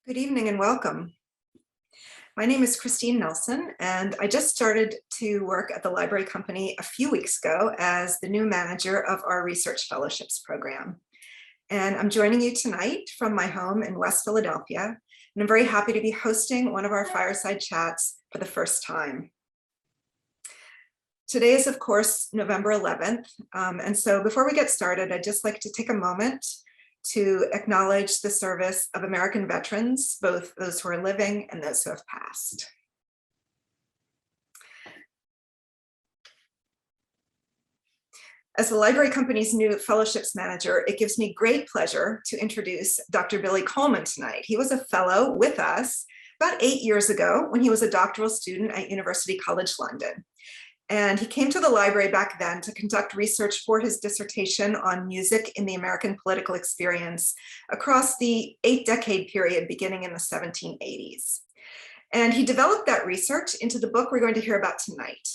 Good evening and welcome. My name is Christine Nelson, and I just started to work at the library company a few weeks ago as the new manager of our research fellowships program. And I'm joining you tonight from my home in West Philadelphia, and I'm very happy to be hosting one of our fireside chats for the first time. Today is, of course, November 11th, and so before we get started, I'd just like to take a moment to acknowledge the service of American veterans, both those who are living and those who have passed. As the library company's new fellowships manager, it gives me great pleasure to introduce Dr. Billy Coleman tonight. He was a fellow with us about 8 years ago when he was a doctoral student at University College London. And he came to the library back then to conduct research for his dissertation on music in the American political experience across the 8-decade period beginning in the 1780s. And he developed that research into the book we're going to hear about tonight,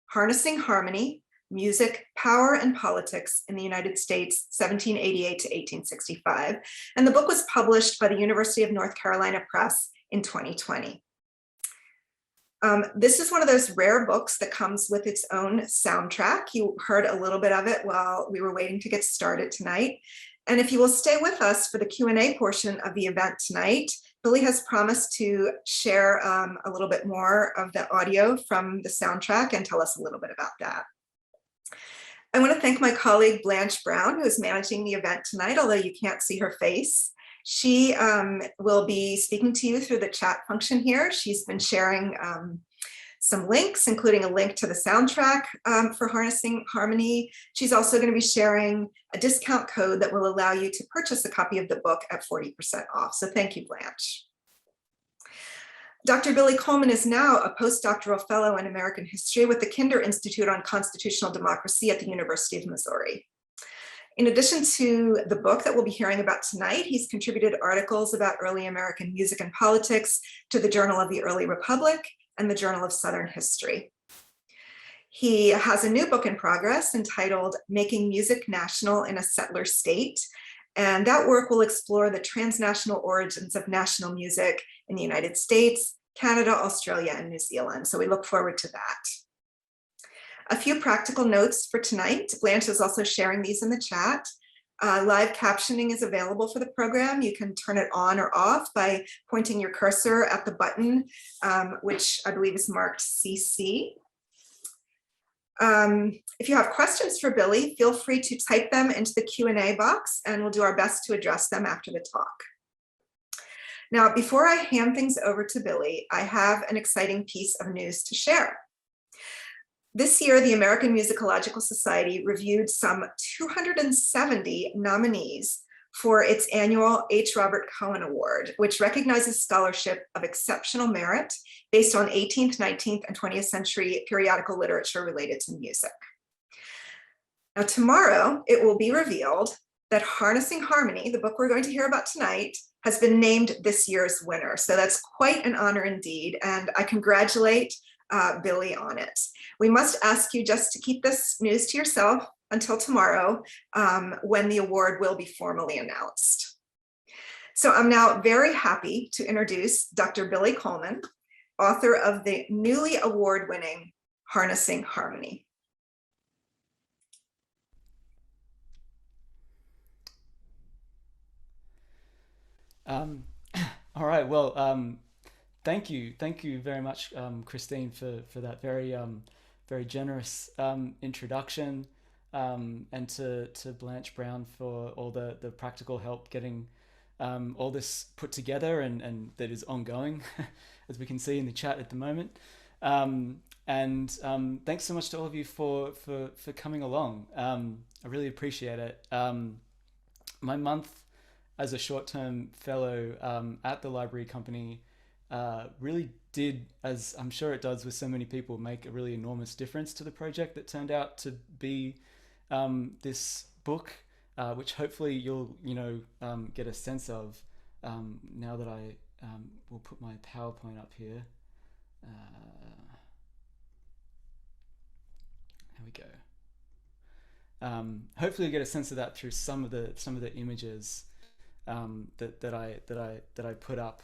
Harnessing Harmony, Music, Power, and Politics in the United States, 1788 to 1865. And the book was published by the University of North Carolina Press in 2020. This is one of those rare books that comes with its own soundtrack. You heard a little bit of it while we were waiting to get started tonight. And if you will stay with us for the Q&A portion of the event tonight, Billy has promised to share a little bit more of the audio from the soundtrack and tell us a little bit about that. I want to thank my colleague Blanche Brown, who is managing the event tonight, although you can't see her face. She will be speaking to you through the chat function here. She's been sharing some links, including a link to the soundtrack for Harnessing Harmony. She's also going to be sharing a discount code that will allow you to purchase a copy of the book at 40% off. So thank you, Blanche. Dr. Billy Coleman is now a postdoctoral fellow in American history with the Kinder Institute on Constitutional Democracy at the University of Missouri. In addition to the book that we'll be hearing about tonight, he's contributed articles about early American music and politics to the Journal of the Early Republic and the Journal of Southern History. He has a new book in progress entitled Making Music National in a Settler State, and that work will explore the transnational origins of national music in the United States, Canada, Australia, and New Zealand. So we look forward to that. A few practical notes for tonight. Blanche is also sharing these in the chat. Live captioning is available for the program. You can turn it on or off by pointing your cursor at the button, which I believe is marked CC. If you have questions for Billy, feel free to type them into the Q&A box, and we'll do our best to address them after the talk. Now, before I hand things over to Billy, I have an exciting piece of news to share. This year, the American Musicological Society reviewed some 270 nominees for its annual H. Robert Cohen Award, which recognizes scholarship of exceptional merit based on 18th, 19th, and 20th century periodical literature related to music. Now, tomorrow, it will be revealed that Harnessing Harmony, the book we're going to hear about tonight, has been named this year's winner. So that's quite an honor indeed, and I congratulate Billy on it. We must ask you just to keep this news to yourself until tomorrow, when the award will be formally announced. So I'm now very happy to introduce Dr. Billy Coleman, author of the newly award-winning Harnessing Harmony. All right, well, thank you very much, Christine, for that very generous introduction, and to Blanche Brown for all the practical help getting all this put together and that is ongoing, as we can see in the chat at the moment. And thanks so much to all of you for coming along. I really appreciate it. My month as a short-term fellow at the library company really did, as I'm sure it does with so many people, make a really enormous difference to the project that turned out to be this book, which hopefully you'll get a sense of now that I will put my PowerPoint up here. There we go. Hopefully you get a sense of that through some of the images that I put up.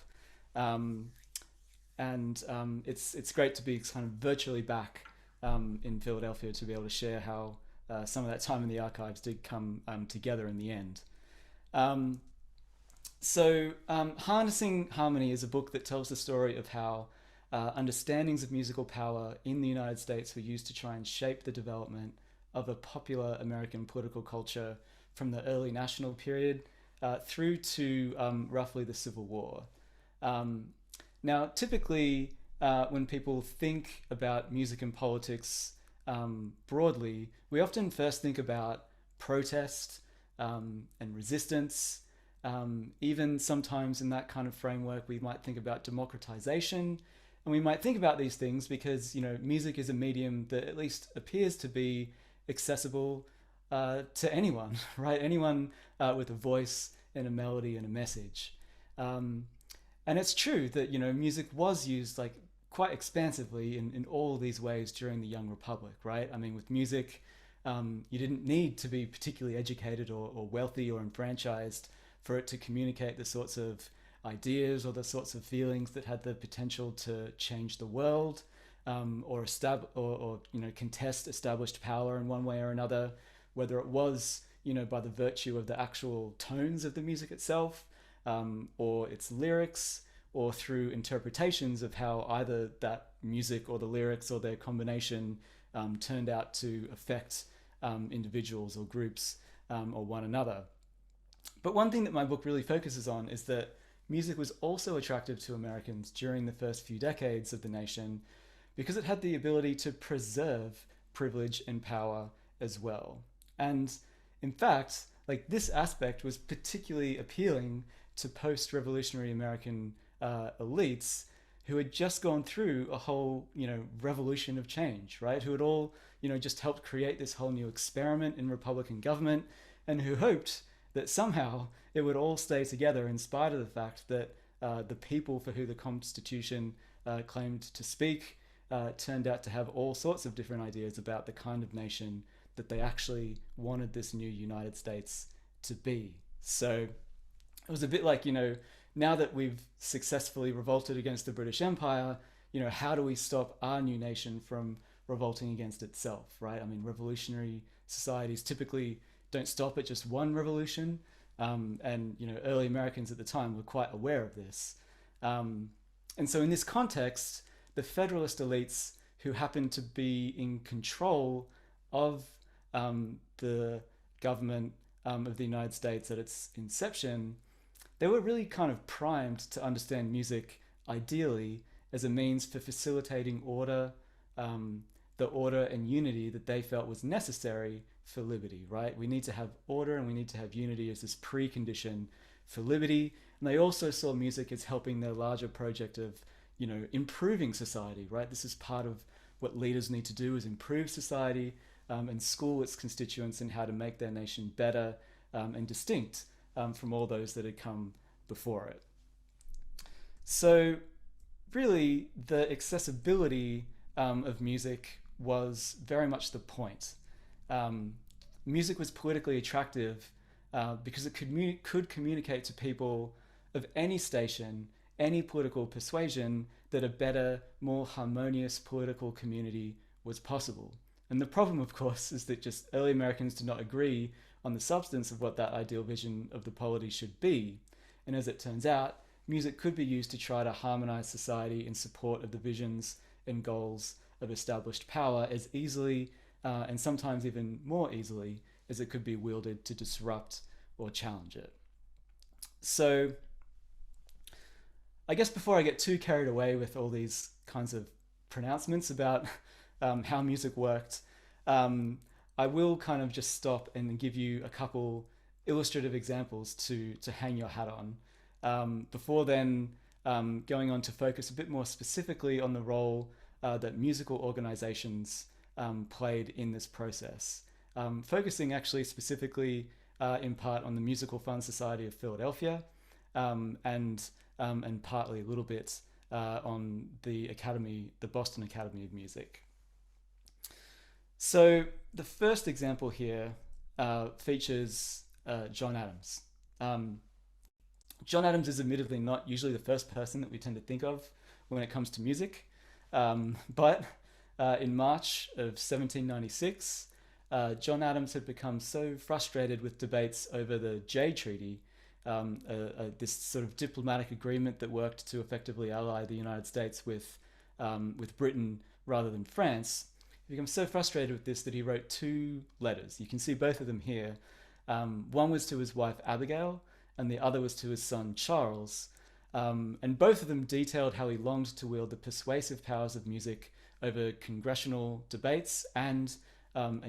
It's great to be kind of virtually back in Philadelphia to be able to share how some of that time in the archives did come together in the end. Harnessing Harmony is a book that tells the story of how understandings of musical power in the United States were used to try and shape the development of a popular American political culture from the early national period through to roughly the Civil War. Now, typically, when people think about music and politics broadly, we often first think about protest and resistance. Even sometimes in that kind of framework, we might think about democratization. And we might think about these things because, music is a medium that at least appears to be accessible to anyone, right? Anyone with a voice and a melody and a message. And it's true that, music was used like quite expansively in all of these ways during the Young Republic, right? I mean, with music, you didn't need to be particularly educated or wealthy or enfranchised for it to communicate the sorts of ideas or the sorts of feelings that had the potential to change the world, or contest established power in one way or another, whether it was by the virtue of the actual tones of the music itself, or its lyrics, or through interpretations of how either that music or the lyrics or their combination turned out to affect individuals or groups or one another. But one thing that my book really focuses on is that music was also attractive to Americans during the first few decades of the nation because it had the ability to preserve privilege and power as well. And in fact, this aspect was particularly appealing to post-revolutionary American elites who had just gone through a whole, revolution of change, right? Who had all, just helped create this whole new experiment in Republican government, and who hoped that somehow it would all stay together in spite of the fact that the people for who the Constitution claimed to speak turned out to have all sorts of different ideas about the kind of nation that they actually wanted this new United States to be. So it was a bit like, now that we've successfully revolted against the British Empire, how do we stop our new nation from revolting against itself, right? I mean, revolutionary societies typically don't stop at just one revolution. And early Americans at the time were quite aware of this. And so in this context, the Federalist elites who happened to be in control of the government of the United States at its inception, they were really kind of primed to understand music ideally as a means for facilitating order, the order and unity that they felt was necessary for liberty, right? We need to have order and we need to have unity as this precondition for liberty. And they also saw music as helping their larger project of, improving society, right? This is part of what leaders need to do, is improve society and school its constituents in how to make their nation better and distinct from all those that had come before it. So really, the accessibility of music was very much the point. Music was politically attractive because it could communicate to people of any station, any political persuasion, that a better, more harmonious political community was possible. And the problem, of course, is that just early Americans did not agree on the substance of what that ideal vision of the polity should be. And as it turns out, music could be used to try to harmonize society in support of the visions and goals of established power as easily and sometimes even more easily as it could be wielded to disrupt or challenge it. So I guess before I get too carried away with all these kinds of pronouncements about how music worked, I will kind of just stop and give you a couple illustrative examples to hang your hat on. Before then, going on to focus a bit more specifically on the role that musical organizations played in this process. Focusing actually specifically in part on the Musical Fund Society of Philadelphia, and partly a little bit on the Boston Academy of Music. So the first example here features John Adams. John Adams is admittedly not usually the first person that we tend to think of when it comes to music, but in March of 1796, John Adams had become so frustrated with debates over the Jay Treaty, this sort of diplomatic agreement that worked to effectively ally the United States with Britain rather than France. He became so frustrated with this that he wrote two letters. You can see both of them here. One was to his wife Abigail, and the other was to his son Charles. And both of them detailed how he longed to wield the persuasive powers of music over congressional debates and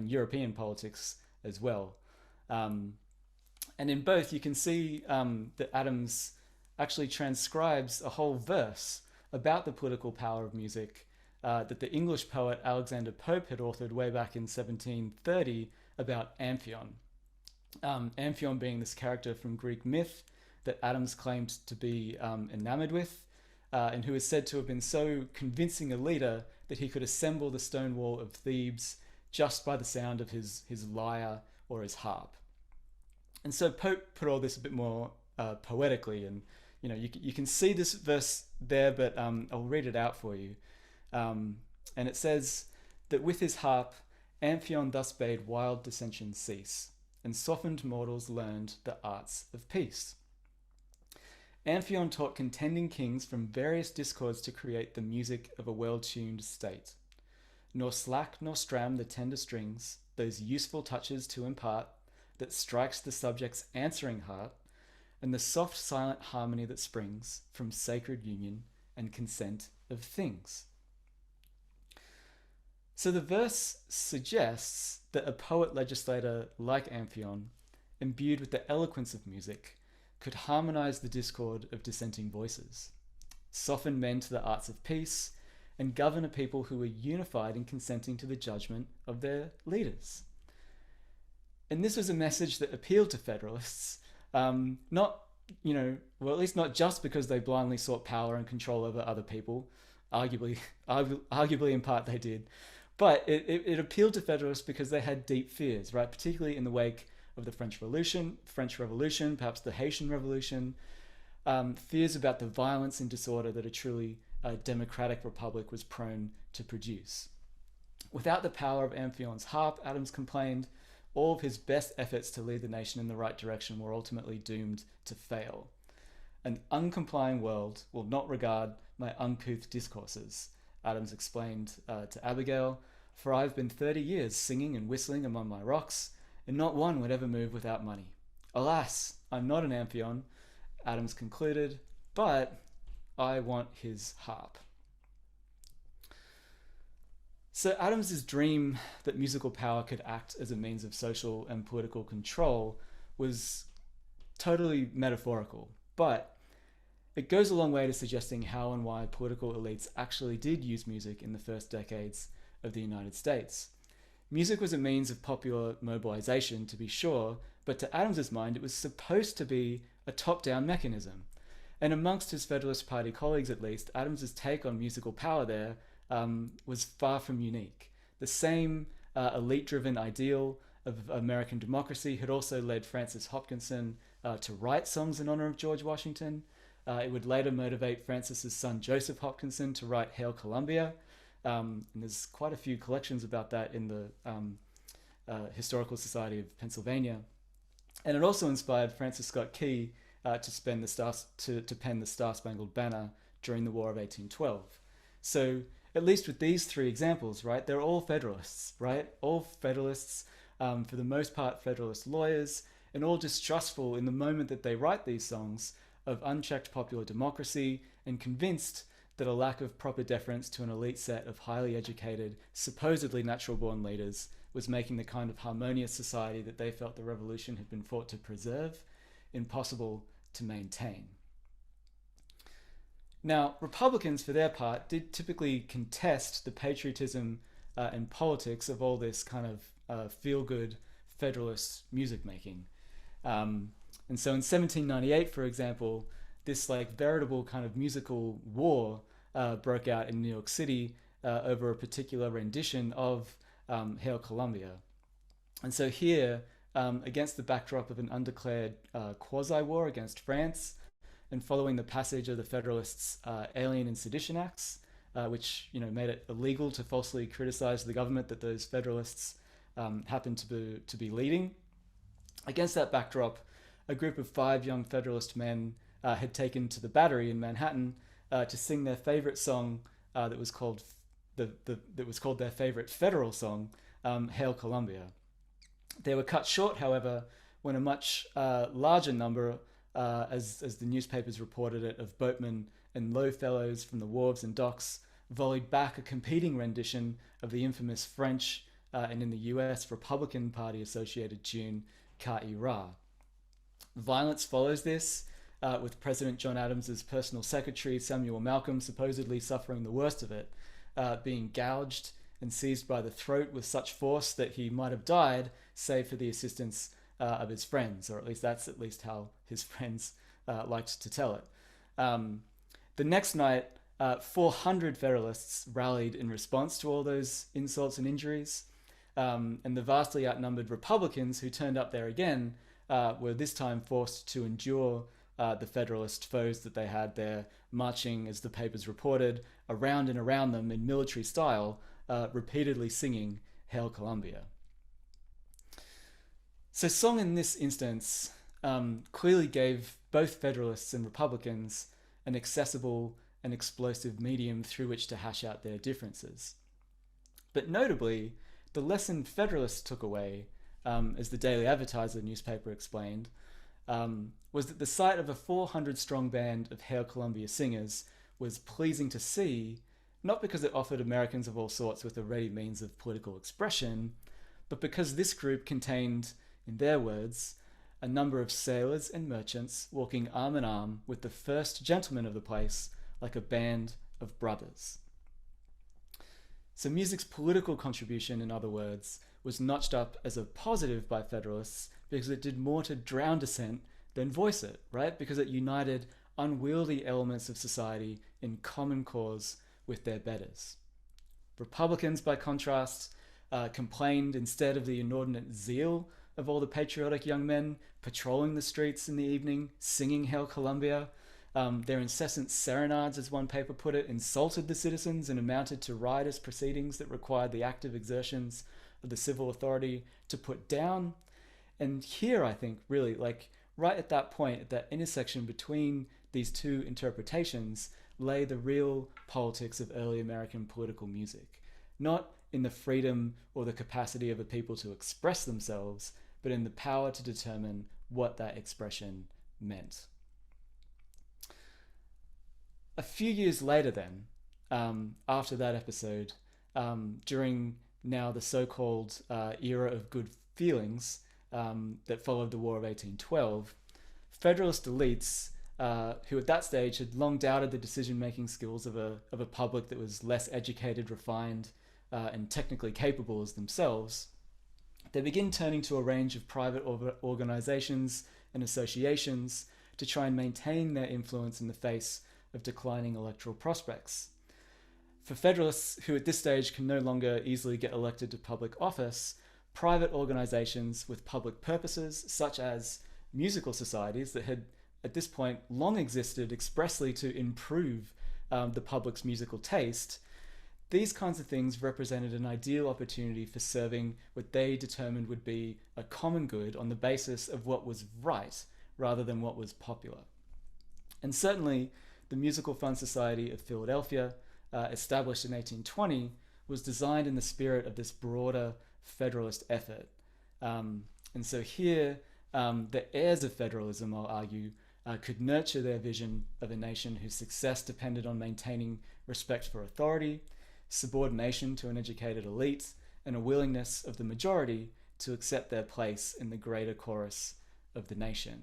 European politics as well. And in both, you can see that Adams actually transcribes a whole verse about the political power of music that the English poet Alexander Pope had authored way back in 1730 about Amphion. Amphion being this character from Greek myth that Adams claimed to be enamored with, and who is said to have been so convincing a leader that he could assemble the stone wall of Thebes just by the sound of his lyre or his harp. And so Pope put all this a bit more poetically, and you can see this verse there, but I'll read it out for you. And it says that with his harp, Amphion thus bade wild dissension cease, and softened mortals learned the arts of peace. Amphion taught contending kings from various discords to create the music of a well-tuned state. Nor slack nor stram the tender strings, those useful touches to impart, that strikes the subject's answering heart, and the soft silent harmony that springs from sacred union and consent of things. So the verse suggests that a poet-legislator like Amphion, imbued with the eloquence of music, could harmonize the discord of dissenting voices, soften men to the arts of peace, and govern a people who were unified in consenting to the judgment of their leaders. And this was a message that appealed to Federalists, not, at least not just because they blindly sought power and control over other people, arguably in part they did, but it appealed to Federalists because they had deep fears, right? Particularly in the wake of the French Revolution, perhaps the Haitian Revolution, fears about the violence and disorder that a truly democratic republic was prone to produce. Without the power of Amphion's harp, Adams complained, all of his best efforts to lead the nation in the right direction were ultimately doomed to fail. An uncomplying world will not regard my uncouth discourses, Adams explained to Abigail, for I've been 30 years singing and whistling among my rocks, and not one would ever move without money. Alas, I'm not an Amphion, Adams concluded, but I want his harp. So Adams's dream that musical power could act as a means of social and political control was totally metaphorical, but it goes a long way to suggesting how and why political elites actually did use music in the first decades of the United States. Music was a means of popular mobilization, to be sure, but to Adams's mind it was supposed to be a top-down mechanism. And amongst his Federalist Party colleagues at least, Adams's take on musical power there was far from unique. The same elite-driven ideal of American democracy had also led Francis Hopkinson to write songs in honor of George Washington. It would later motivate Francis's son Joseph Hopkinson to write Hail Columbia. And there's quite a few collections about that in the Historical Society of Pennsylvania. And it also inspired Francis Scott Key to pen the Star-Spangled Banner during the War of 1812. So at least with these three examples, right, they're all Federalists, right? All Federalists, for the most part Federalist lawyers, and all distrustful in the moment that they write these songs of unchecked popular democracy and convinced that a lack of proper deference to an elite set of highly educated, supposedly natural-born leaders was making the kind of harmonious society that they felt the revolution had been fought to preserve impossible to maintain. Now, Republicans, for their part, did typically contest the patriotism and politics of all this kind of feel-good Federalist music making. And so in 1798, for example, this veritable kind of musical war broke out in New York City over a particular rendition of Hail Columbia. And so here, against the backdrop of an undeclared quasi-war against France, and following the passage of the Federalists' Alien and Sedition Acts, which made it illegal to falsely criticize the government that those Federalists happened to be leading. Against that backdrop, a group of 5 young Federalist men had taken to the Battery in Manhattan to sing their favorite song that was called their favorite federal song, Hail Columbia. They were cut short, however, when a much larger number, as the newspapers reported it, of boatmen and low fellows from the wharves and docks volleyed back a competing rendition of the infamous French and in the US Republican Party associated tune Ka-i-Ra. Violence follows this, with President John Adams's personal secretary Samuel Malcolm supposedly suffering the worst of it, being gouged and seized by the throat with such force that he might have died, save for the assistance of his friends, or at least that's how his friends liked to tell it. The next night, 400 Federalists rallied in response to all those insults and injuries, and the vastly outnumbered Republicans who turned up there again were this time forced to endure the Federalist foes that they had there, marching, as the papers reported, around and around them in military style, repeatedly singing Hail Columbia. So song in this instance clearly gave both Federalists and Republicans an accessible and explosive medium through which to hash out their differences. But notably, the lesson Federalists took away, as the Daily Advertiser newspaper explained, was that the sight of a 400-strong band of Hail Columbia singers was pleasing to see, not because it offered Americans of all sorts with a ready means of political expression, but because this group contained, in their words, a number of sailors and merchants walking arm in arm with the first gentlemen of the place like a band of brothers. So music's political contribution, in other words, was notched up as a positive by Federalists because it did more to drown dissent than voice it, right? Because it united unwieldy elements of society in common cause with their betters. Republicans, by contrast, complained instead of the inordinate zeal of all the patriotic young men patrolling the streets in the evening, singing Hail Columbia. Their incessant serenades, as one paper put it, insulted the citizens and amounted to riotous proceedings that required the active exertions of the civil authority to put down. And here, I think, really, right at that point, at that intersection between these two interpretations, lay the real politics of early American political music. Not in the freedom or the capacity of a people to express themselves, but in the power to determine what that expression meant. A few years later then, after that episode, during now the so-called era of good feelings that followed the War of 1812, Federalist elites, who at that stage had long doubted the decision-making skills of a public that was less educated, refined, and technically capable as themselves, they begin turning to a range of private organizations and associations to try and maintain their influence in the face of declining electoral prospects. For Federalists, who at this stage can no longer easily get elected to public office, private organizations with public purposes, such as musical societies that had at this point long existed expressly to improve the public's musical taste, these kinds of things represented an ideal opportunity for serving what they determined would be a common good on the basis of what was right rather than what was popular. And certainly, the Musical Fund Society of Philadelphia, established in 1820, was designed in the spirit of this broader Federalist effort. And so here, the heirs of federalism, I'll argue, could nurture their vision of a nation whose success depended on maintaining respect for authority, subordination to an educated elite, and a willingness of the majority to accept their place in the greater chorus of the nation.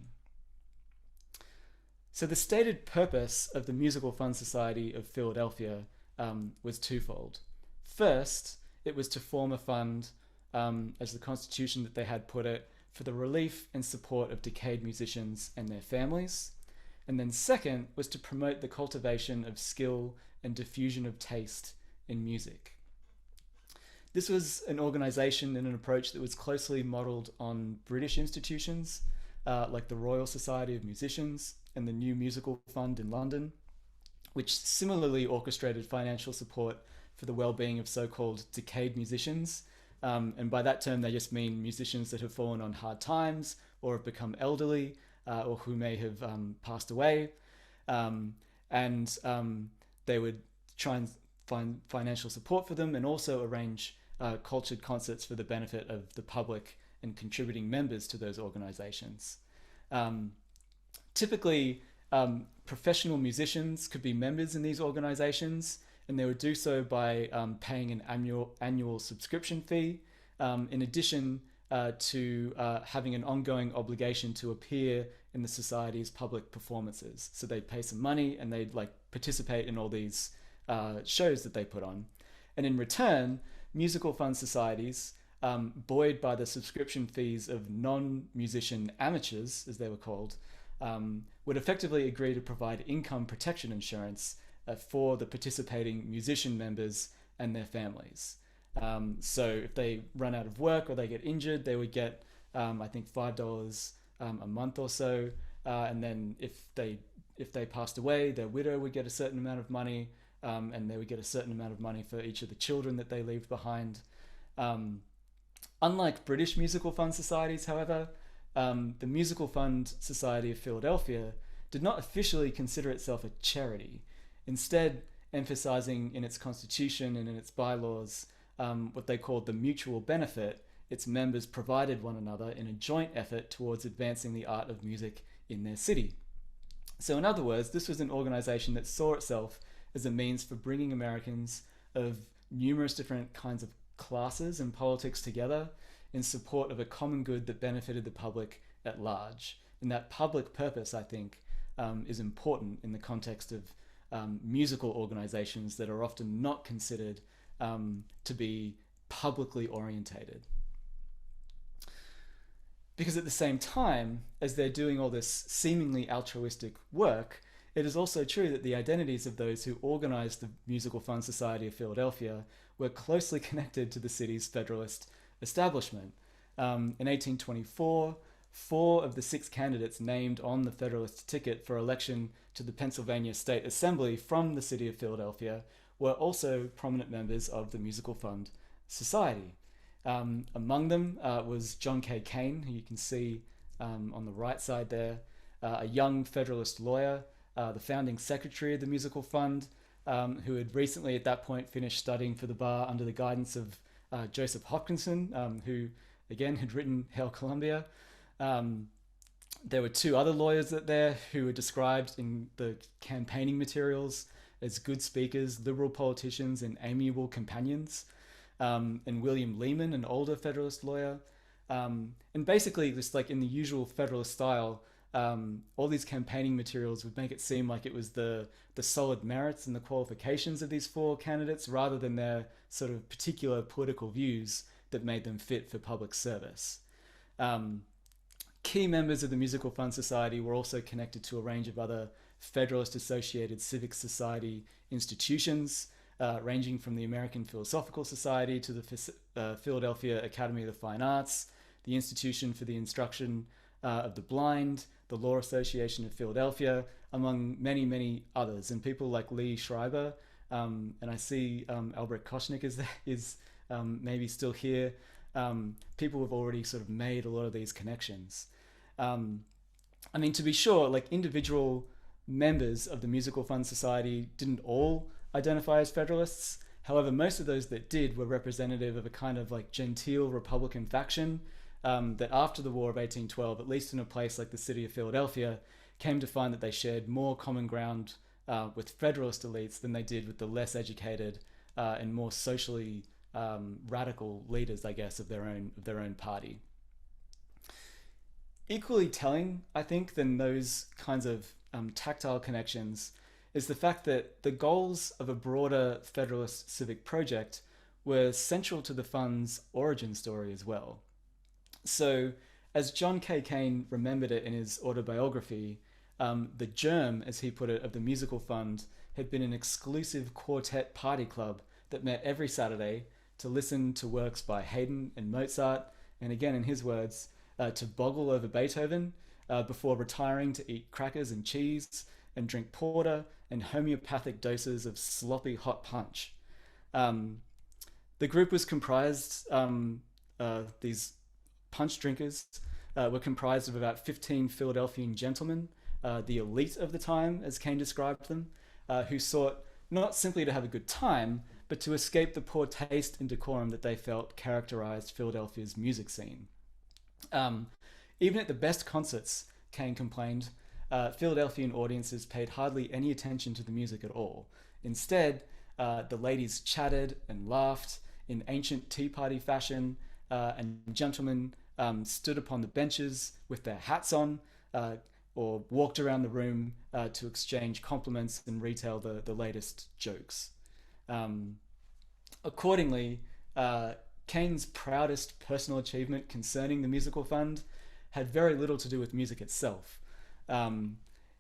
So the stated purpose of the Musical Fund Society of Philadelphia was twofold. First, it was to form a fund, as the constitution that they had put it, for the relief and support of decayed musicians and their families. And then second was to promote the cultivation of skill and diffusion of taste in music. This was an organization and an approach that was closely modeled on British institutions, like the Royal Society of Musicians and the New Musical Fund in London, which similarly orchestrated financial support for the well-being of so-called decayed musicians. And by that term, they just mean musicians that have fallen on hard times or have become elderly or who may have passed away. And they would try and find financial support for them and also arrange cultured concerts for the benefit of the public and contributing members to those organizations. Typically, professional musicians could be members in these organizations, and they would do so by paying an annual subscription fee, in addition to having an ongoing obligation to appear in the society's public performances. So they'd pay some money and they'd like participate in all these shows that they put on. And in return, musical fund societies, buoyed by the subscription fees of non-musician amateurs, as they were called, would effectively agree to provide income protection insurance for the participating musician members and their families. So if they run out of work or they get injured, they would get, I think, $5 a month or so. And then if they passed away, their widow would get a certain amount of money, and they would get a certain amount of money for each of the children that they leave behind. Unlike British musical fund societies, however, the Musical Fund Society of Philadelphia did not officially consider itself a charity, instead emphasizing in its constitution and in its bylaws what they called the mutual benefit its members provided one another in a joint effort towards advancing the art of music in their city. So in other words, this was an organization that saw itself as a means for bringing Americans of numerous different kinds of classes and politics together in support of a common good that benefited the public at large. And that public purpose, I think, is important in the context of musical organizations that are often not considered to be publicly orientated. Because at the same time, as they're doing all this seemingly altruistic work, it is also true that the identities of those who organized the Musical Fund Society of Philadelphia were closely connected to the city's Federalist establishment. In 1824, 4 of the 6 candidates named on the Federalist ticket for election to the Pennsylvania State Assembly from the city of Philadelphia were also prominent members of the Musical Fund Society. Among them was John K. Cain, who you can see on the right side there, a young Federalist lawyer, the founding secretary of the Musical Fund, who had recently at that point finished studying for the bar under the guidance of Joseph Hopkinson, who again had written Hail Columbia. There were 2 other lawyers there who were described in the campaigning materials as good speakers, liberal politicians, and amiable companions. And William Lehman, an older Federalist lawyer. And basically, just like in the usual Federalist style, all these campaigning materials would make it seem like it was the solid merits and the qualifications of these 4 candidates rather than their sort of particular political views that made them fit for public service. Key members of the Musical Fund Society were also connected to a range of other Federalist-associated civic society institutions, ranging from the American Philosophical Society to the Philadelphia Academy of the Fine Arts, the Institution for the Instruction of the Blind, the Law Association of Philadelphia, among many, many others. And people like Lee Schreiber, and I see Albert Koschnick is maybe still here. People have already sort of made a lot of these connections. I mean, to be sure, like individual members of the Musical Fund Society didn't all identify as Federalists. However, most of those that did were representative of a kind of like genteel Republican faction that after the War of 1812, at least in a place like the city of Philadelphia, came to find that they shared more common ground with Federalist elites than they did with the less educated and more socially radical leaders, I guess, of their own party. Equally telling, I think, than those kinds of tactile connections is the fact that the goals of a broader Federalist civic project were central to the fund's origin story as well. So, as John K. Cain remembered it in his autobiography, the germ, as he put it, of the Musical Fund had been an exclusive quartet party club that met every Saturday to listen to works by Haydn and Mozart, and again, in his words, to boggle over Beethoven, before retiring to eat crackers and cheese and drink porter and homeopathic doses of sloppy hot punch. Um, the group was comprised, these punch drinkers were comprised of about 15 Philadelphian gentlemen, the elite of the time, as Kane described them, who sought not simply to have a good time, but to escape the poor taste and decorum that they felt characterized Philadelphia's music scene. Even at the best concerts, Kane complained, Philadelphian audiences paid hardly any attention to the music at all. Instead, the ladies chatted and laughed in ancient tea party fashion, and gentlemen stood upon the benches with their hats on, or walked around the room to exchange compliments and retell the latest jokes. Accordingly, Kane's proudest personal achievement concerning the musical fund had very little to do with music itself.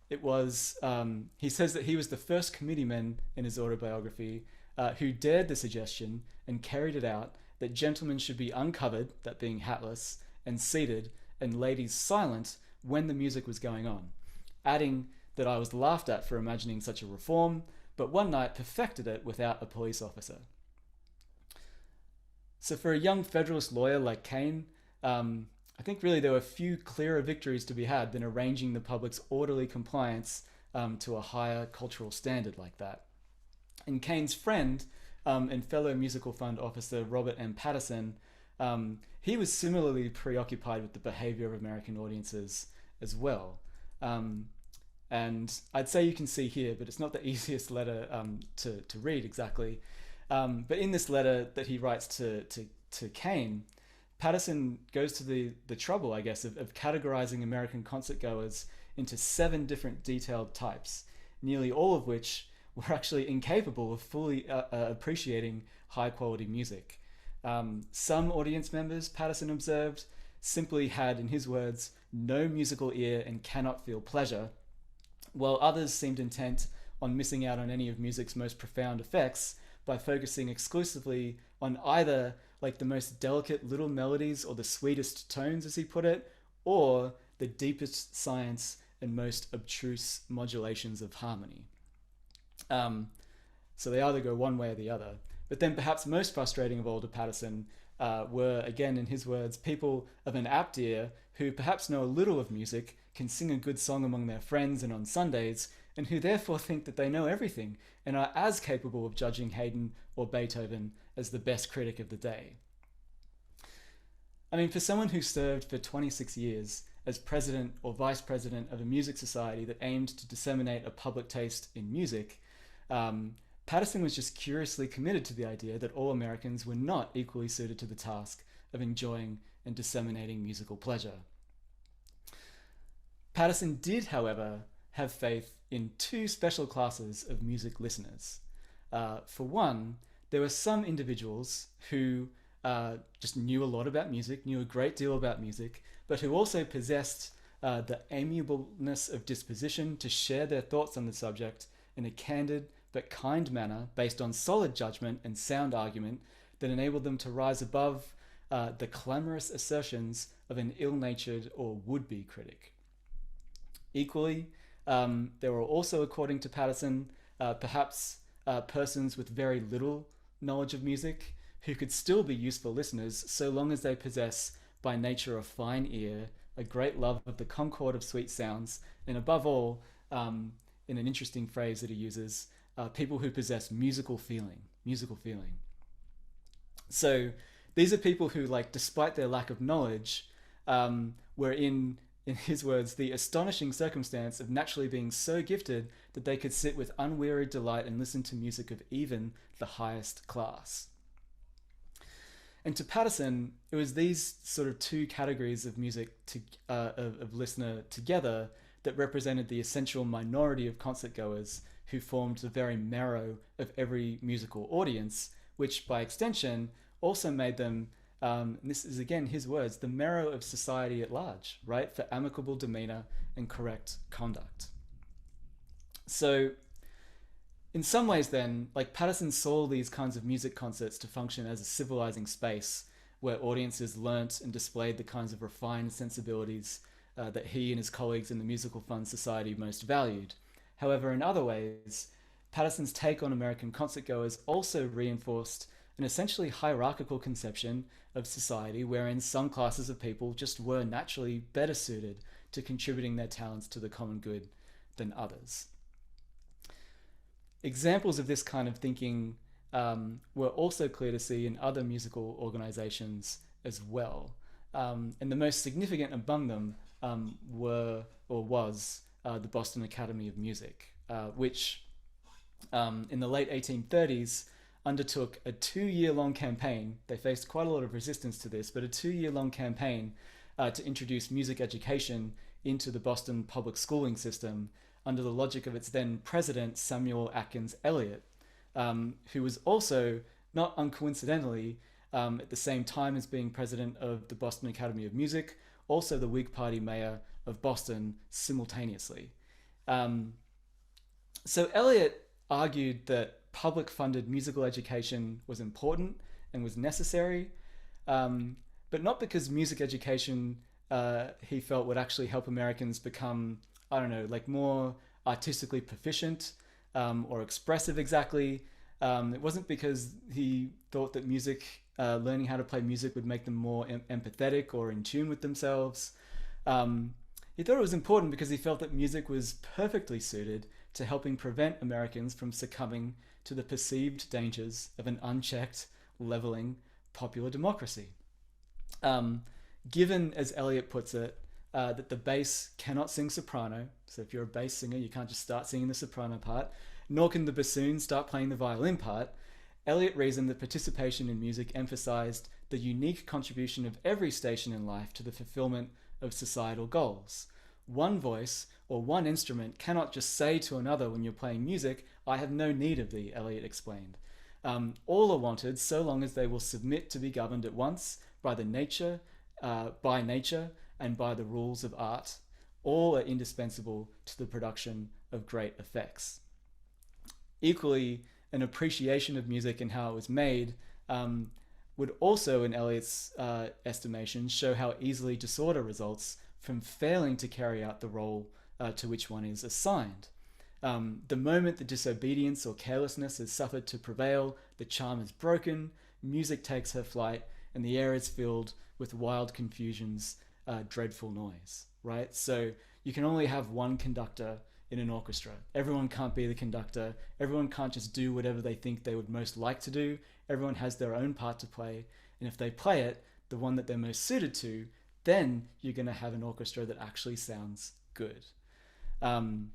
It was, he says that he was the first committeeman in his autobiography who dared the suggestion and carried it out that gentlemen should be uncovered, that being hatless, and seated, and ladies silent when the music was going on, adding that I was laughed at for imagining such a reform, but one night perfected it without a police officer. So for a young Federalist lawyer like Kane, I think really there were few clearer victories to be had than arranging the public's orderly compliance to a higher cultural standard like that. And Kane's friend and fellow musical fund officer Robert M. Patterson, he was similarly preoccupied with the behavior of American audiences as well. And I'd say you can see here, but it's not the easiest letter to read exactly. But in this letter that he writes to Kane, Patterson goes to the trouble, I guess, of categorizing American concertgoers into 7 different detailed types, nearly all of which were actually incapable of fully appreciating high quality music. Some audience members, Patterson observed, simply had, in his words, no musical ear and cannot feel pleasure, while others seemed intent on missing out on any of music's most profound effects by focusing exclusively on either like the most delicate little melodies or the sweetest tones, as he put it, or the deepest science and most abstruse modulations of harmony. So they either go one way or the other. But then perhaps most frustrating of all to Patterson were, again in his words, people of an apt ear who perhaps know a little of music, can sing a good song among their friends and on Sundays, and who therefore think that they know everything and are as capable of judging Haydn or Beethoven as the best critic of the day. I mean, for someone who served for 26 years as president or vice president of a music society that aimed to disseminate a public taste in music, Patterson was just curiously committed to the idea that all Americans were not equally suited to the task of enjoying and disseminating musical pleasure. Patterson did, however, have faith in 2 special classes of music listeners. For one, there were some individuals who just knew a lot about music, knew a great deal about music, but who also possessed the amiableness of disposition to share their thoughts on the subject in a candid but kind manner based on solid judgment and sound argument that enabled them to rise above the clamorous assertions of an ill-natured or would-be critic. Equally, there were also, according to Patterson, perhaps persons with very little knowledge of music who could still be useful listeners so long as they possess by nature a fine ear, a great love of the concord of sweet sounds, and above all, in an interesting phrase that he uses, people who possess musical feeling. So these are people who, like, despite their lack of knowledge, were in his words, the astonishing circumstance of naturally being so gifted that they could sit with unwearied delight and listen to music of even the highest class. And to Patterson, it was these sort of 2 categories of music of listener together that represented the essential minority of concertgoers who formed the very marrow of every musical audience, which by extension also made them, and this is again his words, the marrow of society at large, right, for amicable demeanor and correct conduct. So in some ways then, like, Patterson saw these kinds of music concerts to function as a civilizing space where audiences learnt and displayed the kinds of refined sensibilities that he and his colleagues in the Musical Fund Society most valued. However, in other ways, Patterson's take on American concertgoers also reinforced an essentially hierarchical conception of society wherein some classes of people just were naturally better suited to contributing their talents to the common good than others. Examples of this kind of thinking were also clear to see in other musical organizations as well. And the most significant among them was the Boston Academy of Music, which in the late 1830s undertook a 2-year-long campaign. They faced quite a lot of resistance to this, but a 2-year-long campaign to introduce music education into the Boston public schooling system under the logic of its then president, Samuel Atkins Eliot, who was also, not uncoincidentally, at the same time as being president of the Boston Academy of Music, also the Whig Party mayor of Boston simultaneously. So Eliot argued that public-funded musical education was important and was necessary, but not because music education he felt would actually help Americans become, I don't know, like more artistically proficient or expressive exactly. It wasn't because he thought that learning how to play music would make them more empathetic or in tune with themselves. He thought it was important because he felt that music was perfectly suited to helping prevent Americans from succumbing to the perceived dangers of an unchecked, leveling popular democracy. Given, as Eliot puts it, that the bass cannot sing soprano, so if you're a bass singer, you can't just start singing the soprano part, nor can the bassoon start playing the violin part, Eliot reasoned that participation in music emphasized the unique contribution of every station in life to the fulfillment of societal goals. One voice or one instrument cannot just say to another when you're playing music, "I have no need of thee," Eliot explained. All are wanted so long as they will submit to be governed at once by nature and by the rules of art. All are indispensable to the production of great effects. Equally, an appreciation of music and how it was made would also, in Eliot's estimation, show how easily disorder results from failing to carry out the role to which one is assigned. The moment the disobedience or carelessness is suffered to prevail, the charm is broken, music takes her flight, and the air is filled with wild confusion's dreadful noise, right? So you can only have one conductor in an orchestra. Everyone can't be the conductor. Everyone can't just do whatever they think they would most like to do. Everyone has their own part to play. And if they play it, the one that they're most suited to, then you're going to have an orchestra that actually sounds good. And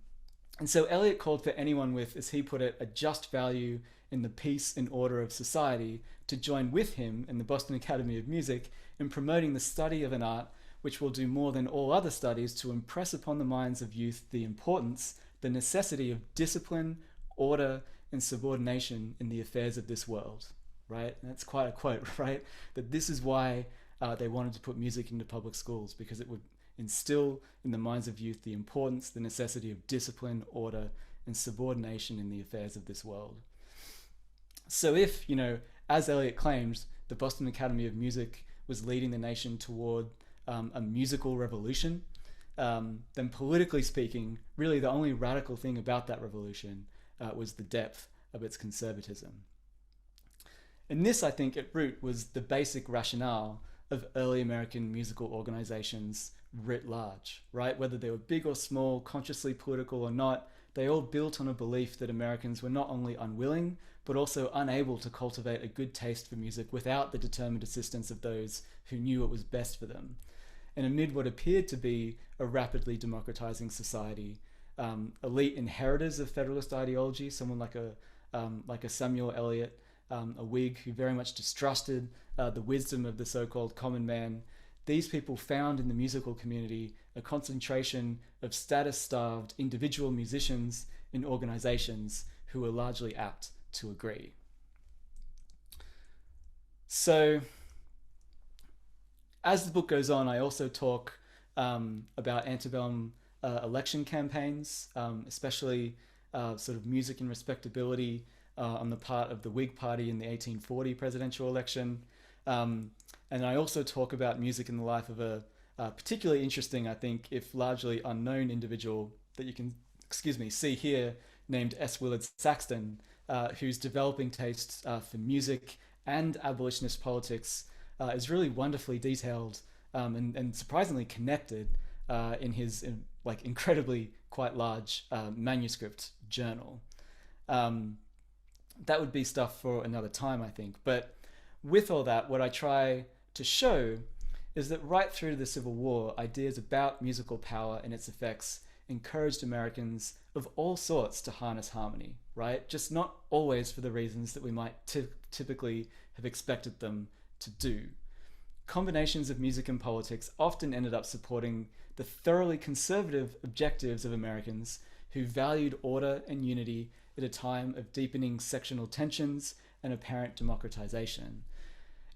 so Eliot called for anyone with, as he put it, a just value in the peace and order of society to join with him in the Boston Academy of Music in promoting the study of an art which will do more than all other studies to impress upon the minds of youth the importance, the necessity of discipline, order, and subordination in the affairs of this world, right? And that's quite a quote, right? That this is why they wanted to put music into public schools, because it would instill in the minds of youth the importance, the necessity of discipline, order, and subordination in the affairs of this world. So if, as Eliot claims, the Boston Academy of Music was leading the nation toward a musical revolution, then politically speaking, really the only radical thing about that revolution was the depth of its conservatism. And this, I think, at root was the basic rationale of early American musical organizations writ large, right? Whether they were big or small, consciously political or not, they all built on a belief that Americans were not only unwilling, but also unable to cultivate a good taste for music without the determined assistance of those who knew it was best for them. And amid what appeared to be a rapidly democratizing society, elite inheritors of Federalist ideology, someone like a Samuel Eliot, a Whig who very much distrusted the wisdom of the so-called common man, these people found in the musical community a concentration of status-starved individual musicians in organizations who were largely apt to agree. So, as the book goes on, I also talk about antebellum election campaigns, especially sort of music and respectability on the part of the Whig Party in the 1840 presidential election. And I also talk about music in the life of particularly interesting, I think, if largely unknown individual that you can, see here, named S. Willard Saxton, whose developing taste for music and abolitionist politics is really wonderfully detailed and surprisingly connected in his incredibly quite large manuscript journal. That would be stuff for another time, I think. But with all that, what I try to show is that right through the Civil War, ideas about musical power and its effects encouraged Americans of all sorts to harness harmony, right? Just not always for the reasons that we might typically have expected them to do. Combinations of music and politics often ended up supporting the thoroughly conservative objectives of Americans who valued order and unity at a time of deepening sectional tensions and apparent democratization.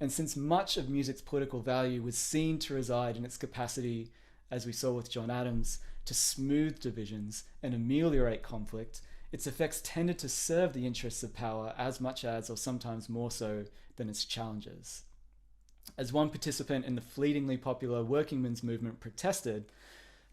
And since much of music's political value was seen to reside in its capacity, as we saw with John Adams, to smooth divisions and ameliorate conflict, its effects tended to serve the interests of power as much as, or sometimes more so, than its challenges. As one participant in the fleetingly popular working men's movement protested,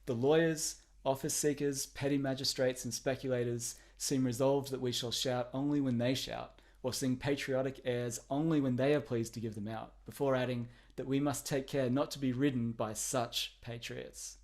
the lawyers, office seekers, petty magistrates, and speculators seem resolved that we shall shout only when they shout, or sing patriotic airs only when they are pleased to give them out, before adding that we must take care not to be ridden by such patriots.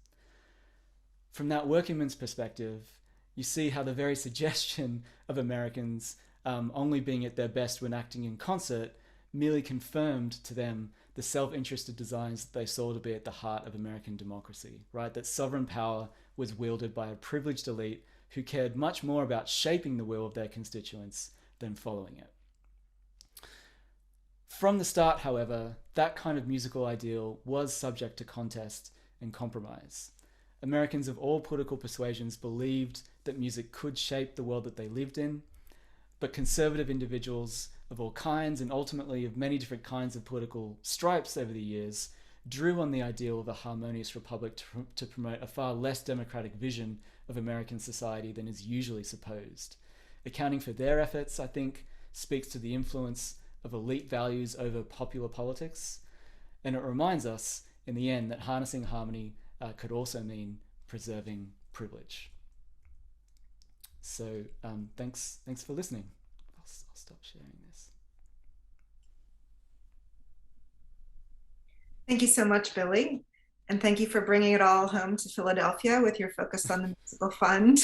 From that workingman's perspective, you see how the very suggestion of Americans only being at their best when acting in concert merely confirmed to them the self-interested designs that they saw to be at the heart of American democracy, right? That sovereign power was wielded by a privileged elite who cared much more about shaping the will of their constituents than following it. From the start, however, that kind of musical ideal was subject to contest and compromise. Americans of all political persuasions believed that music could shape the world that they lived in, but conservative individuals of all kinds, and ultimately of many different kinds of political stripes over the years, drew on the ideal of a harmonious republic to promote a far less democratic vision of American society than is usually supposed. Accounting for their efforts, I think, speaks to the influence of elite values over popular politics, and it reminds us, in the end, that harnessing harmony could also mean preserving privilege. So thanks for listening. I'll stop sharing this. Thank you so much, Billy. And thank you for bringing it all home to Philadelphia with your focus on the Musical Fund.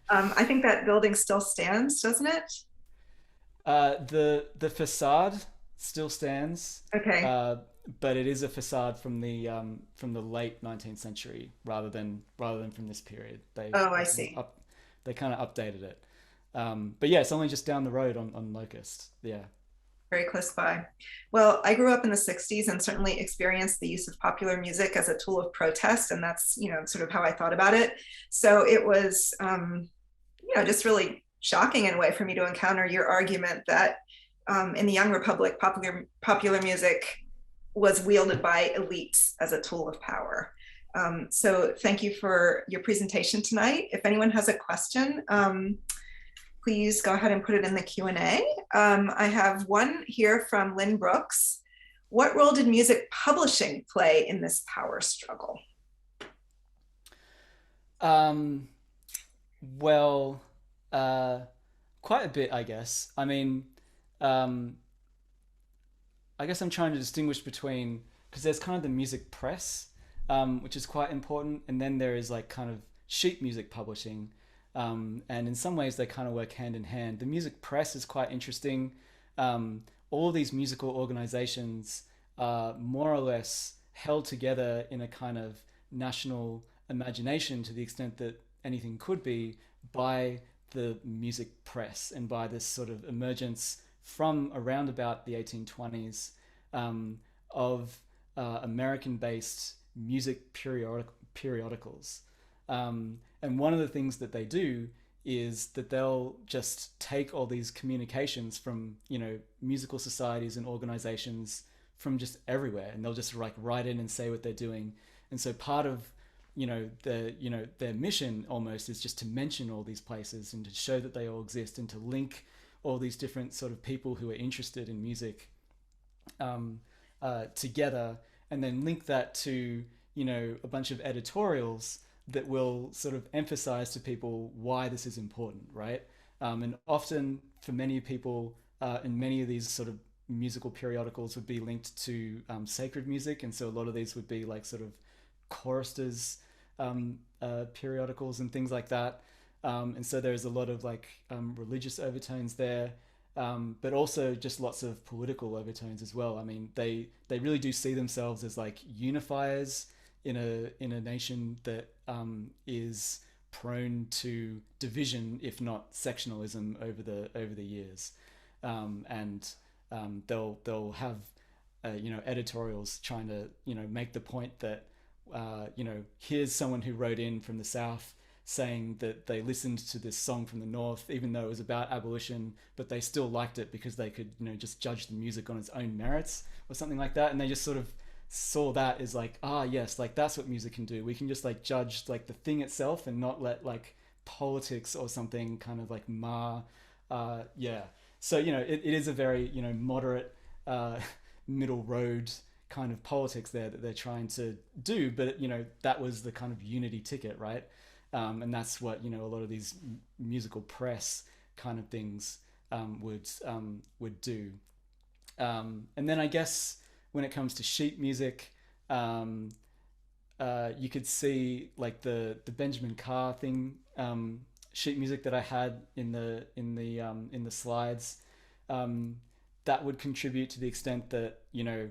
I think that building still stands, doesn't it? The facade still stands. Okay. But it is a facade from the late 19th century rather than from this period. I see. They kind of updated it. But yeah, it's only just down the road on Locust. Yeah. Very close by. Well, I grew up in the 60s and certainly experienced the use of popular music as a tool of protest. And that's, sort of how I thought about it. So it was, just really shocking in a way for me to encounter your argument that in the Young Republic, popular music was wielded by elites as a tool of power. So thank you for your presentation tonight. If anyone has a question, please go ahead and put it in the Q&A. I have one here from Lynn Brooks. What role did music publishing play in this power struggle? Well, quite a bit, I guess. I mean, I guess I'm trying to distinguish between, because there's kind of the music press, which is quite important, and then there is like kind of sheet music publishing, and in some ways they kind of work hand in hand. The music press is quite interesting. All of these musical organizations are more or less held together in a kind of national imagination, to the extent that anything could be, by the music press and by this sort of emergence from around about the 1820s of American-based music periodicals. And one of the things that they do is that they'll just take all these communications from, musical societies and organizations from just everywhere, and they'll just like write in and say what they're doing. And so part of, their mission almost is just to mention all these places and to show that they all exist and to link all these different sort of people who are interested in music together, and then link that to, you know, a bunch of editorials that will sort of emphasize to people why this is important, right? And often for many people, in many of these sort of musical periodicals would be linked to sacred music, and so a lot of these would be like sort of choristers periodicals and things like that. And so there's a lot of like religious overtones there, but also just lots of political overtones as well. I mean, they really do see themselves as like unifiers in a nation that is prone to division, if not sectionalism, over the years, and they'll have you know, editorials trying to, you know, make the point that you know, here's someone who wrote in from the South saying that they listened to this song from the North, even though it was about abolition, but they still liked it because they could, you know, just judge the music on its own merits or something like that. And they just sort of saw that as like, ah, yes, like that's what music can do. We can just like judge like the thing itself and not let like politics or something kind of like mar. Yeah. So, you know, it is a very, you know, moderate middle road kind of politics there that they're trying to do, but you know, that was the kind of unity ticket, right? And that's what, you know, a lot of these musical press kind of things would do. And then I guess when it comes to sheet music, you could see like the Benjamin Carr thing, sheet music that I had in the slides. That would contribute to the extent that, you know,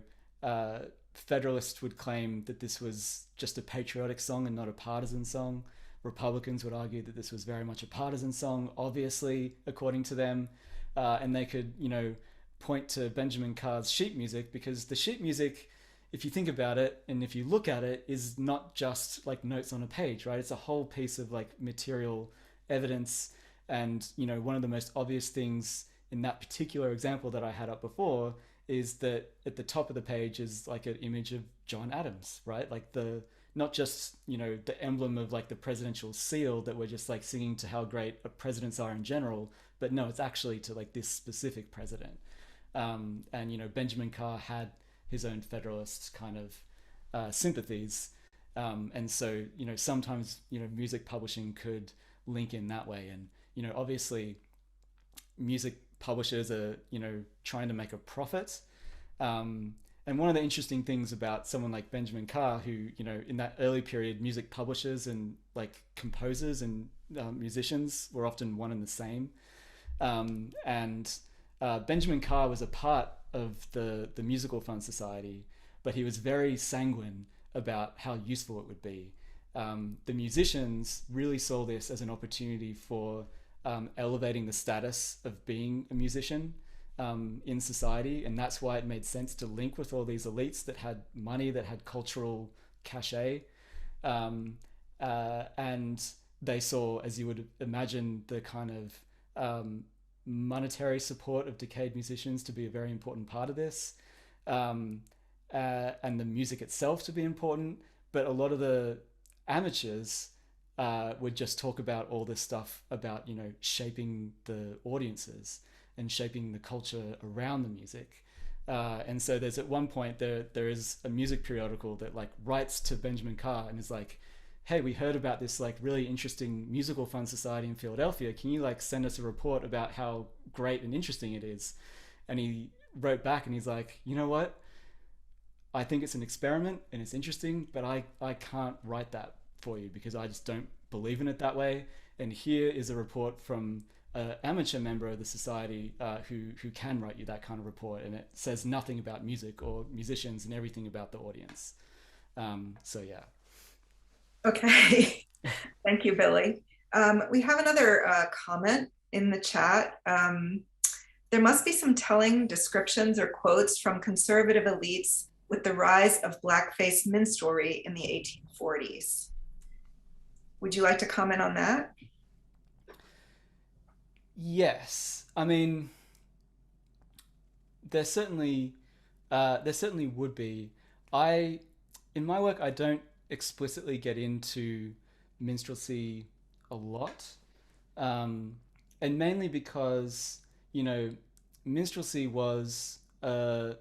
Federalists would claim that this was just a patriotic song and not a partisan song. Republicans would argue that this was very much a partisan song, obviously, according to them. And they could, you know, point to Benjamin Carr's sheet music, because the sheet music, if you think about it and if you look at it, is not just like notes on a page, right? It's a whole piece of like material evidence. And, you know, one of the most obvious things in that particular example that I had up before is that at the top of the page is like an image of John Adams, right? Like the, not just, you know, the emblem of like the presidential seal that we're just like singing to how great presidents are in general, but no, it's actually to like this specific president. And, you know, Benjamin Carr had his own Federalist kind of sympathies. And so, you know, sometimes, you know, music publishing could link in that way. And, you know, obviously music publishers are, you know, trying to make a profit. And one of the interesting things about someone like Benjamin Carr, who, you know, in that early period, music publishers and like composers and musicians were often one and the same. And Benjamin Carr was a part of the Musical Fund Society, but he was very sanguine about how useful it would be. The musicians really saw this as an opportunity for elevating the status of being a musician in society, and that's why it made sense to link with all these elites that had money, that had cultural cachet, and they saw, as you would imagine, the kind of monetary support of decayed musicians to be a very important part of this, and the music itself to be important. But a lot of the amateurs would just talk about all this stuff about, you know, shaping the audiences and shaping the culture around the music. And so there's at one point there is a music periodical that like writes to Benjamin Carr and is like, hey, we heard about this like really interesting musical fund society in Philadelphia. Can you like send us a report about how great and interesting it is? And he wrote back and he's like, you know what? I think it's an experiment and it's interesting, but I can't write that for you because I just don't believe in it that way. And here is a report from an amateur member of the society who can write you that kind of report, and it says nothing about music or musicians and everything about the audience. So yeah. Okay, thank you, Billy. We have another comment in the chat. There must be some telling descriptions or quotes from conservative elites with the rise of blackface minstrelsy in the 1840s. Would you like to comment on that? Yes, I mean, there certainly would be. I In my work I don't explicitly get into minstrelsy a lot, and mainly because, you know, minstrelsy was a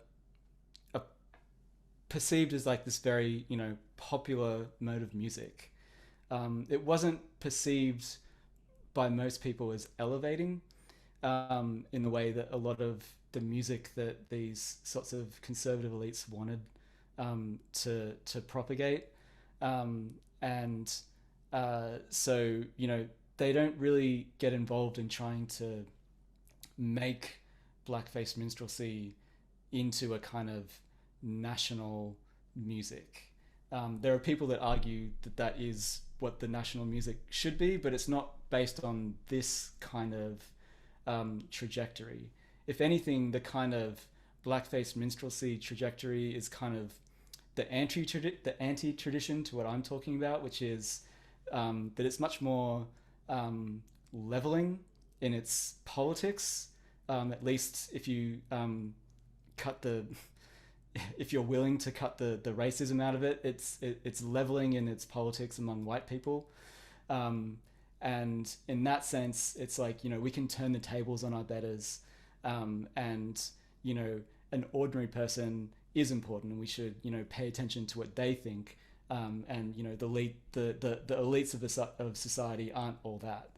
perceived as like this very, popular mode of music. It wasn't perceived by most people as elevating, in the way that a lot of the music that these sorts of conservative elites wanted, to propagate. And so, they don't really get involved in trying to make blackface minstrelsy into a kind of national music. There are people that argue that that is what the national music should be, but it's not based on this kind of trajectory. If anything, the kind of blackface minstrelsy trajectory is kind of the anti tradition to what I'm talking about, which is that it's much more leveling in its politics. At least if you cut the if you're willing to cut the racism out of it, it's leveling in its politics among white people. And in that sense, it's like, we can turn the tables on our betters, and an ordinary person is important, and we should pay attention to what they think. And the elites of society aren't all that.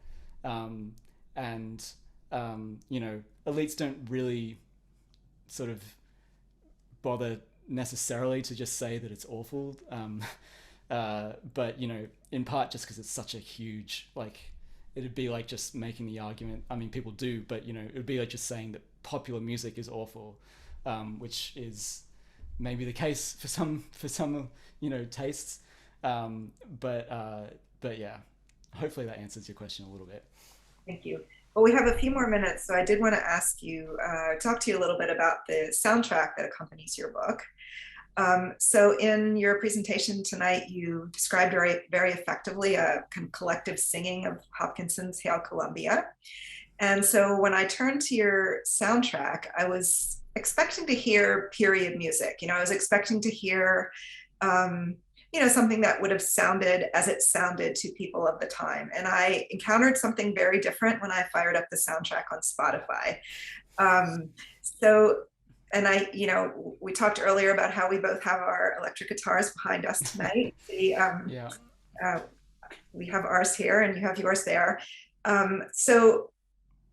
And elites don't really sort of bother necessarily to just say that it's awful. But in part just because it's such a huge, like, it'd be like just making the argument. I mean, people do, but it would be like just saying that popular music is awful, which is maybe the case for some tastes. But yeah, hopefully that answers your question a little bit. Thank you. Well, we have a few more minutes, so I did want to ask you, talk to you a little bit about the soundtrack that accompanies your book. So in your presentation tonight, you described very, very effectively a kind of collective singing of Hopkinson's Hail Columbia. And so when I turned to your soundtrack, I was expecting to hear period music. I was expecting to hear, something that would have sounded as it sounded to people of the time. And I encountered something very different when I fired up the soundtrack on Spotify. We talked earlier about how we both have our electric guitars behind us tonight. We have ours here and you have yours there. So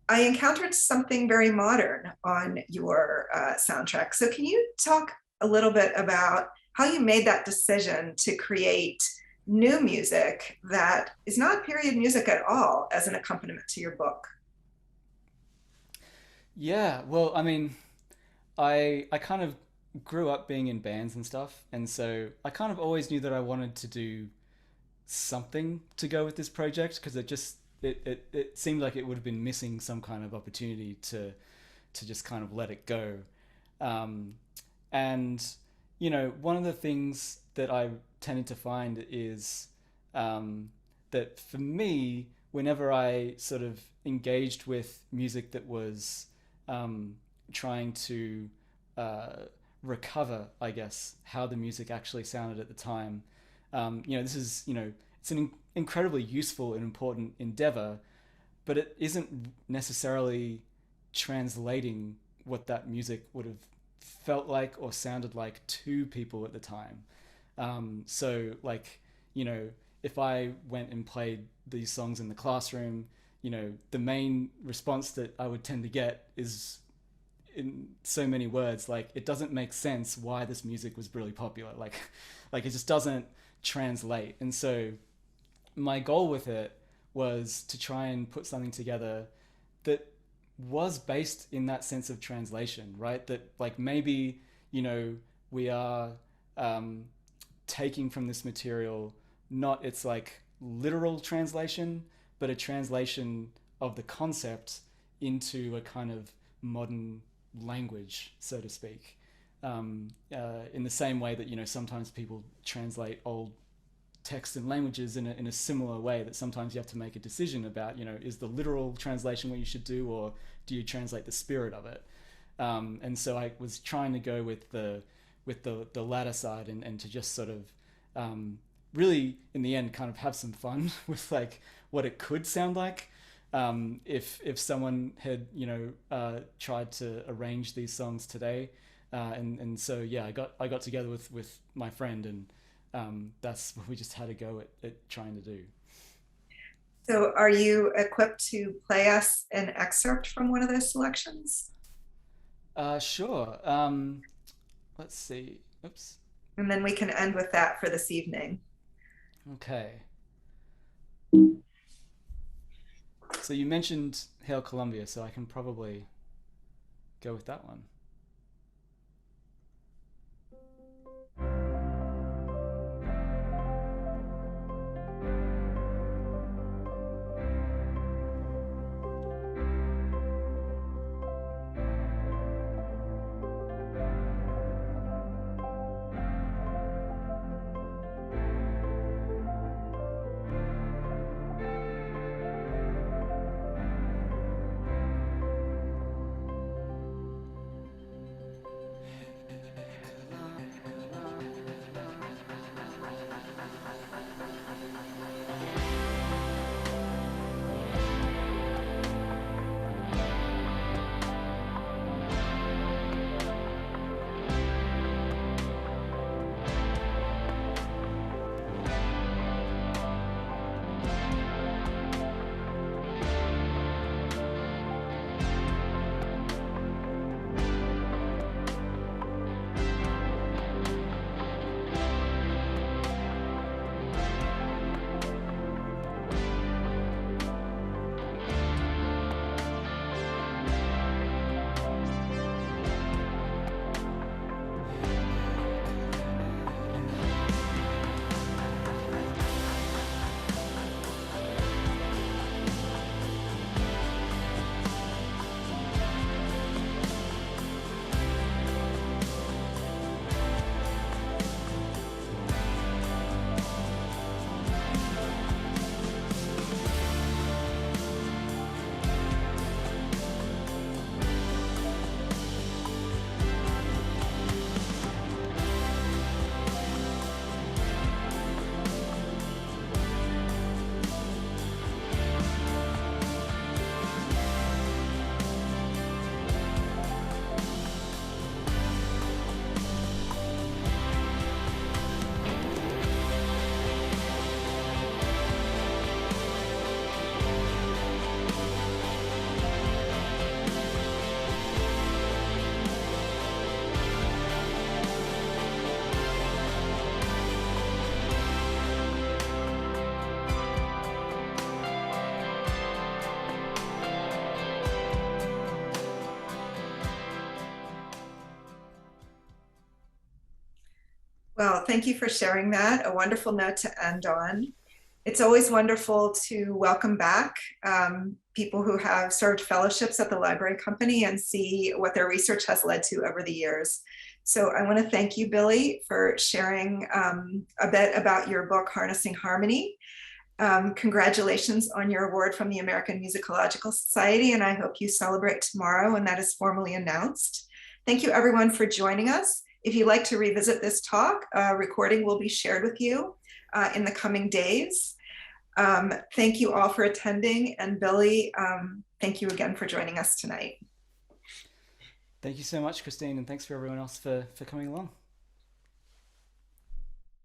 I encountered something very modern on your soundtrack. So can you talk a little bit about how you made that decision to create new music that is not period music at all as an accompaniment to your book? Yeah, well, I mean, I kind of grew up being in bands and stuff, and so I kind of always knew that I wanted to do something to go with this project, because it seemed like it would have been missing some kind of opportunity to just kind of let it go. And one of the things that I tended to find is that for me, whenever I sort of engaged with music that was trying to recover, I guess, how the music actually sounded at the time, this is, it's an incredibly useful and important endeavor, but it isn't necessarily translating what that music would have felt like or sounded like to people at the time. So like, if I went and played these songs in the classroom, the main response that I would tend to get is, in so many words, like, it doesn't make sense why this music was really popular. Like it just doesn't translate. And so my goal with it was to try and put something together that was based in that sense of translation, right? That like maybe, we are taking from this material, not its like literal translation, but a translation of the concept into a kind of modern language, so to speak. In the same way that, sometimes people translate old text and languages in a similar way, that sometimes you have to make a decision about, is the literal translation what you should do, or do you translate the spirit of it? And so I was trying to go with the latter side, and to just sort of really in the end kind of have some fun with like what it could sound like if someone had tried to arrange these songs today. And so yeah, I got together with my friend, and that's what we just had a go at trying to do. So are you equipped to play us an excerpt from one of those selections? Sure. Let's see. Oops. And then we can end with that for this evening. Okay. So you mentioned Hail Columbia, so I can probably go with that one. Well, thank you for sharing that. A wonderful note to end on. It's always wonderful to welcome back people who have served fellowships at the Library Company and see what their research has led to over the years. So I want to thank you, Billy, for sharing a bit about your book, Harnessing Harmony. Congratulations on your award from the American Musicological Society, and I hope you celebrate tomorrow when that is formally announced. Thank you, everyone, for joining us. If you'd like to revisit this talk, a recording will be shared with you in the coming days. Thank you all for attending, and Billy, thank you again for joining us tonight. Thank you so much, Christine, and thanks for everyone else for coming along.